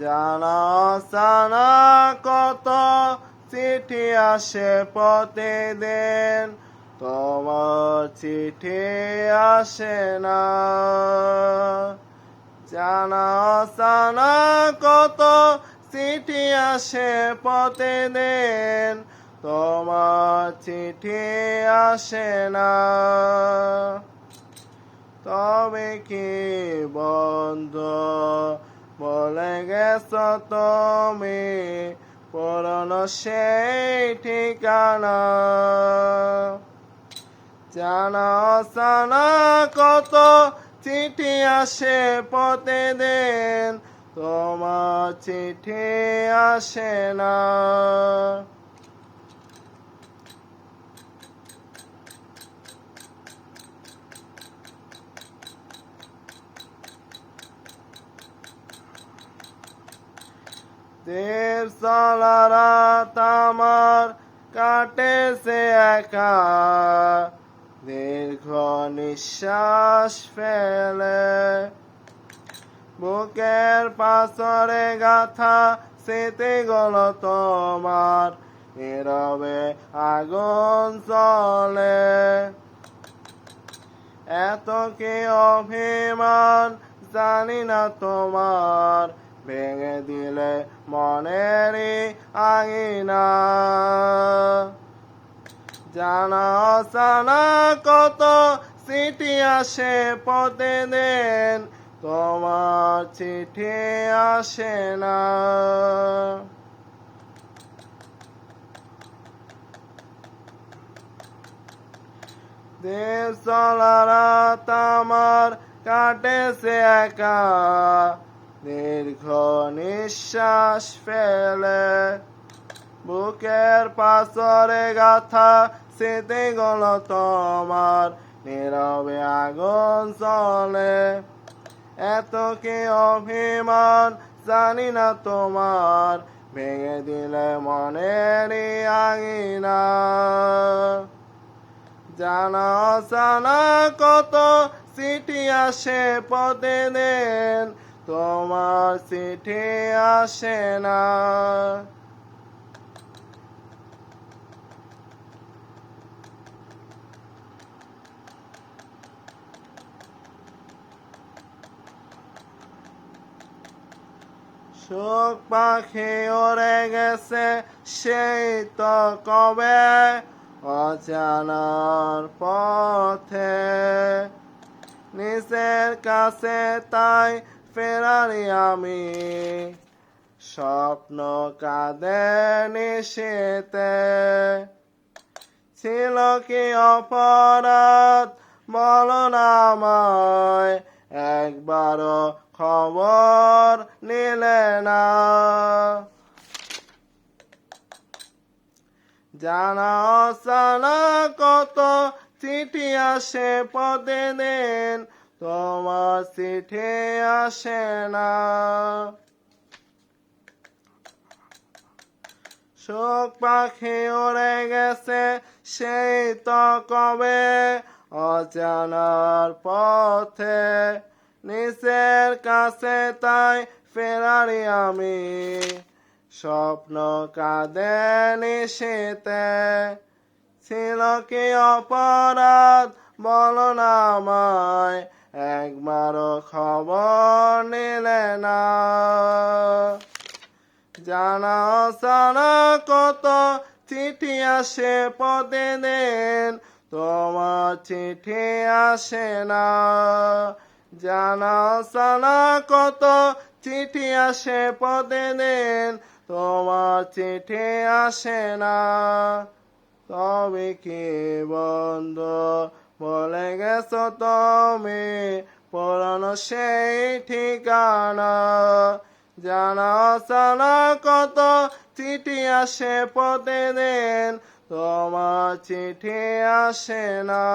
জানা অজানা কত চিঠি আসে প্রতিদিন, তোমার চিঠি আসে না। জানা অজানা কত চিঠি আসে প্রতিদিন, তোমার চিঠি আসে না। তবে কি বন্ধু বলে গেছ তুমি পুরনো সেই ঠিকানা। জানা অজানা কত চিঠি আসে প্রতিদিন, তোমার চিঠি আসে না। দেড় চলা রাত আমার কাটেছে একা, দীর্ঘ নিঃশ্বাস ফেলে। বুকের পাথরে গাথা স্মৃতিগুলো তোমার নীরবে আগুন জ্বলে। এত কি অভিমান জানি না তোমার, ভেঙে দিলে মনেরই আঙিনা। জানা অজানা কত চিঠি আসে প্রতিদিন, তোমার চিঠি আসে না। দেড় চলা রাত আমার কাটেছে একা, দীর্ঘ নিঃশ্বাস ফেলে। বুকের পাথরে গাথা স্মৃতিগুলো তোমার নীরবে আগুন জ্বলে। এত কি অভিমান জানি না তোমার, ভেঙে দিলে মনেরই আঙিনা। জানা অজানা কত চিঠি আসে প্রতিদিন, তোমার চিঠি আসে না। শোক পাখি উড়ে গেছে সেই তো কবে, অজানার পথে। নিজের কাছে তাই ফেরারি আমি, স্বপ্ন কাঁদে নিশীথে। ছিল কি অপরাধ বলো না আমায়, একবারও খবর নিলে না। জানা অজানা কত চিঠি আসে প্রতিদিন, তোমার চিঠি আসে না। শোক পাখি উড়ে গেছে সেই তো কবে, অজানার পথে। নিজের কাছে তাই ফেরারি আমি, স্বপ্ন কাঁদে নিশীথে। ছিল কি অপরাধ বলো না আমায়, একবারও খবর নিলে না। জানা অজানা কত চিঠি আসে প্রতিদিন, তোমার চিঠি আসে না। জানা অজানা কত চিঠি আসে প্রতিদিন, তোমার চিঠি আসে না। তবে কি বন্ধু বলে গেছো তুমি পুরনো সেই ঠিকানা। জানা অজানা কত চিঠি আসে প্রতিদিন, তোমার চিঠি আসে না।